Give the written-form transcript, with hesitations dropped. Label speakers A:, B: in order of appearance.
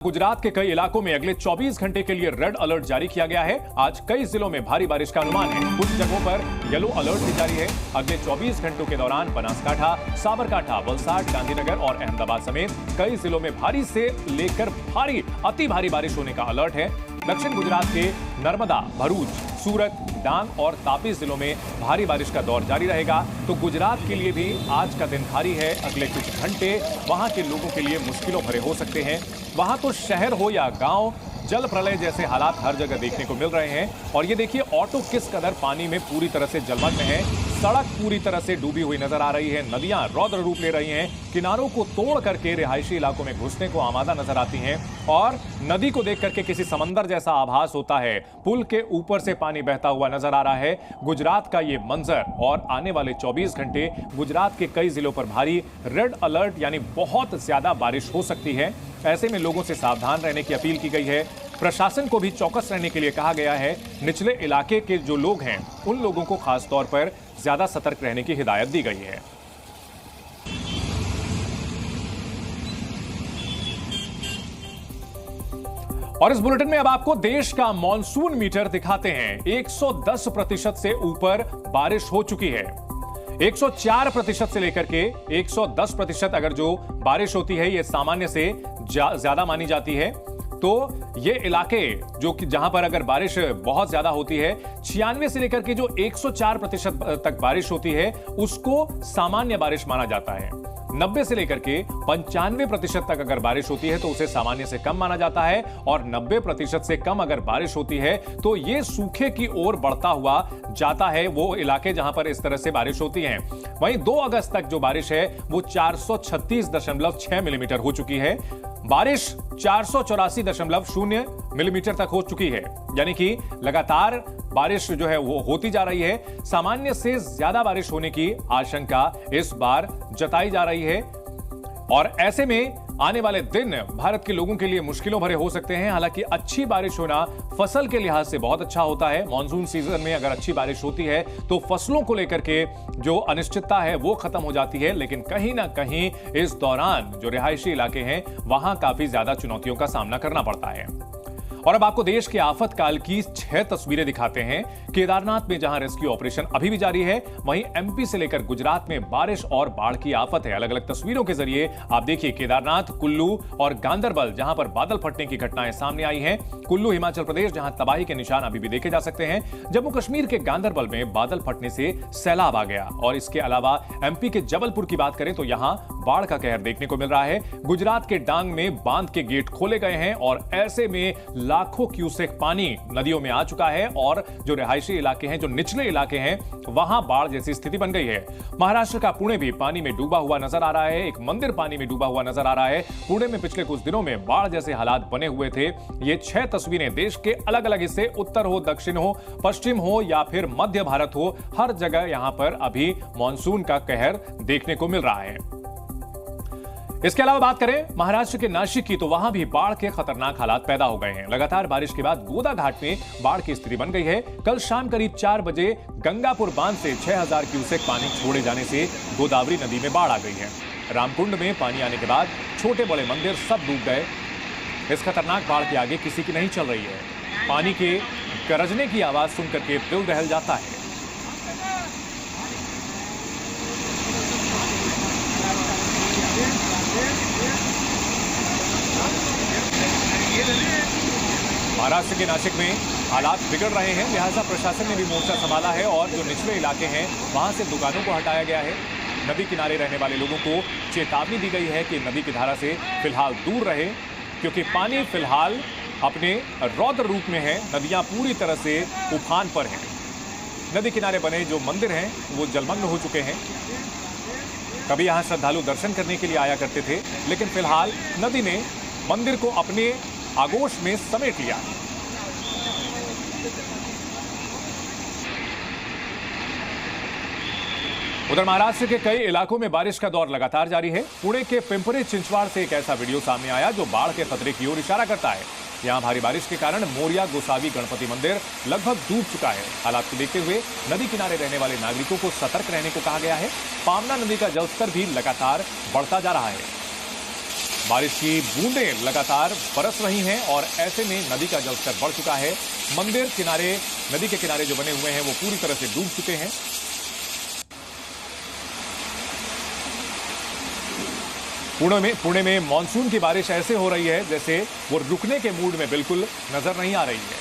A: गुजरात के कई इलाकों में अगले 24 घंटे के लिए रेड अलर्ट जारी किया गया है। आज कई जिलों में भारी बारिश का अनुमान है। कुछ जगहों पर येलो अलर्ट भी जारी है। अगले 24 घंटों के दौरान बनासकांठा, साबरकांठा, वलसाड, गांधीनगर और अहमदाबाद समेत कई जिलों में भारी से लेकर भारी अति भारी बारिश होने का अलर्ट है। दक्षिण गुजरात के नर्मदा, भरूच, सूरत, डांग और तापी जिलों में भारी बारिश का दौर जारी रहेगा। तो गुजरात के लिए भी आज का दिन भारी है। अगले कुछ घंटे वहां के लोगों के लिए मुश्किलों भरे हो सकते हैं। वहां तो शहर हो या गांव, जल प्रलय जैसे हालात हर जगह देखने को मिल रहे हैं। और ये देखिए ऑटो किस कदर पानी में पूरी तरह से जलमग्न है। सड़क पूरी तरह से डूबी हुई नजर आ रही है। नदियां रौद्र रूप ले रही हैं। किनारों को तोड़ करके रिहायशी इलाकों में घुसने को आमादा नजर आती हैं और नदी को देख करके किसी समंदर जैसा आभास होता है। पुल के ऊपर से पानी बहता हुआ नजर आ रहा है। गुजरात का ये मंजर और आने वाले 24 घंटे गुजरात के कई जिलों पर भारी रेड अलर्ट यानी बहुत ज्यादा बारिश हो सकती है। ऐसे में लोगों से सावधान रहने की अपील की गई है। प्रशासन को भी चौकस रहने के लिए कहा गया है। निचले इलाके के जो लोग हैं उन लोगों को खास तौर पर ज्यादा सतर्क रहने की हिदायत दी गई है। और इस बुलेटिन में अब आपको देश का मॉनसून मीटर दिखाते हैं। 110% से ऊपर बारिश हो चुकी है। 104% से लेकर के 110% अगर जो बारिश होती है ये सामान्य से ज्यादा मानी जाती है। तो ये इलाके जो कि जहां पर अगर बारिश बहुत ज्यादा होती है, 96 से लेकर के जो 104% तक बारिश होती है उसको सामान्य बारिश माना जाता है। 90 से लेकर के 95% तक अगर बारिश होती है तो उसे सामान्य से कम माना जाता है। और 90% से कम अगर बारिश होती है तो ये सूखे की ओर बढ़ता हुआ जाता है, वो इलाके जहां पर इस तरह से बारिश होती है। वहीं 2 अगस्त तक जो बारिश है वो 436.6 मिलीमीटर हो चुकी है। बारिश 484.0 मिलीमीटर तक हो चुकी है। यानी कि लगातार बारिश जो है वो होती जा रही है। सामान्य से ज्यादा बारिश होने की आशंका इस बार जताई जा रही है। और ऐसे में आने वाले दिन भारत के लोगों के लिए मुश्किलों भरे हो सकते हैं। हालांकि अच्छी बारिश होना फसल के लिहाज से बहुत अच्छा होता है। मॉनसून सीजन में अगर अच्छी बारिश होती है तो फसलों को लेकर के जो अनिश्चितता है वो खत्म हो जाती है। लेकिन कहीं ना कहीं इस दौरान जो रिहायशी इलाके हैं वहां काफी ज्यादा चुनौतियों का सामना करना पड़ता है। और अब आपको देश के आफतकाल की 6 तस्वीरें दिखाते हैं। केदारनाथ में जहां रेस्क्यू ऑपरेशन अभी भी जारी है, वहीं एमपी से लेकर गुजरात में बारिश और बाढ़ की आफत है। अलग अलग तस्वीरों के जरिए आप देखिए केदारनाथ, कुल्लू और गांदरबल जहां पर बादल फटने की घटनाएं सामने आई हैं। कुल्लू हिमाचल प्रदेश जहां तबाही के निशान अभी भी देखे जा सकते हैं। जम्मू कश्मीर के गांदरबल में बादल फटने से सैलाब आ गया। और इसके अलावा एमपी के जबलपुर की बात करें तो यहां बाढ़ का कहर देखने को मिल रहा है। गुजरात के डांग में बांध के गेट खोले गए हैं और ऐसे में लाखों क्यूसेक पानी नदियों में आ चुका है। और जो रिहायशी इलाके हैं, जो निचले इलाके हैं, वहां बाढ़ जैसी स्थिति बन गई है। महाराष्ट्र का पुणे भी पानी में डूबा हुआ नजर आ रहा है। एक मंदिर पानी में डूबा हुआ नजर आ रहा है। पुणे में पिछले कुछ दिनों में बाढ़ जैसे हालात बने हुए थे। ये 6 तस्वीरें देश के अलग अलग हिस्से, उत्तर हो, दक्षिण हो, पश्चिम हो या फिर मध्य भारत हो, हर जगह यहां पर अभी मॉनसून का कहर देखने को मिल रहा है। इसके अलावा बात करें महाराष्ट्र के नासिक की तो वहां भी बाढ़ के खतरनाक हालात पैदा हो गए हैं। लगातार बारिश के बाद गोदा घाट में बाढ़ की स्थिति बन गई है। कल शाम करीब 4 बजे गंगापुर बांध से 6000 क्यूसेक पानी छोड़े जाने से गोदावरी नदी में बाढ़ आ गई है। रामकुंड में पानी आने के बाद छोटे बड़े मंदिर सब डूब गए। इस खतरनाक बाढ़ के आगे किसी की नहीं चल रही है। पानी के गरजने की आवाज सुनकर के दिल दहल जाता है। महाराष्ट्र के नासिक में हालात बिगड़ रहे हैं, लिहाजा प्रशासन ने भी मोर्चा संभाला है और जो निचले इलाके हैं वहां से दुकानों को हटाया गया है। नदी किनारे रहने वाले लोगों को चेतावनी दी गई है कि नदी की धारा से फिलहाल दूर रहे, क्योंकि पानी फिलहाल अपने रौद्र रूप में है। नदियां पूरी तरह से उफान पर हैं। नदी किनारे बने जो मंदिर हैं वो जलमग्न हो चुके हैं। कभी यहां श्रद्धालु दर्शन करने के लिए आया करते थे, लेकिन फिलहाल नदी ने मंदिर को अपने आगोश में समेट लिया। उधर महाराष्ट्र के कई इलाकों में बारिश का दौर लगातार जारी है। पुणे के पिंपरी चिंचवाड़ से एक ऐसा वीडियो सामने आया जो बाढ़ के खतरे की ओर इशारा करता है। यहां भारी बारिश के कारण मोरिया गोसावी गणपति मंदिर लगभग डूब चुका है। हालात को देखते हुए नदी किनारे रहने वाले नागरिकों को सतर्क रहने को कहा गया है। पावना नदी का जलस्तर भी लगातार बढ़ता जा रहा है। बारिश की बूंदें लगातार बरस रही हैं और ऐसे में नदी का जलस्तर बढ़ चुका है। मंदिर किनारे, नदी के किनारे जो बने हुए हैं वो पूरी तरह से डूब चुके हैं। पुणे में मानसून की बारिश ऐसे हो रही है जैसे वो रुकने के मूड में बिल्कुल नजर नहीं आ रही है।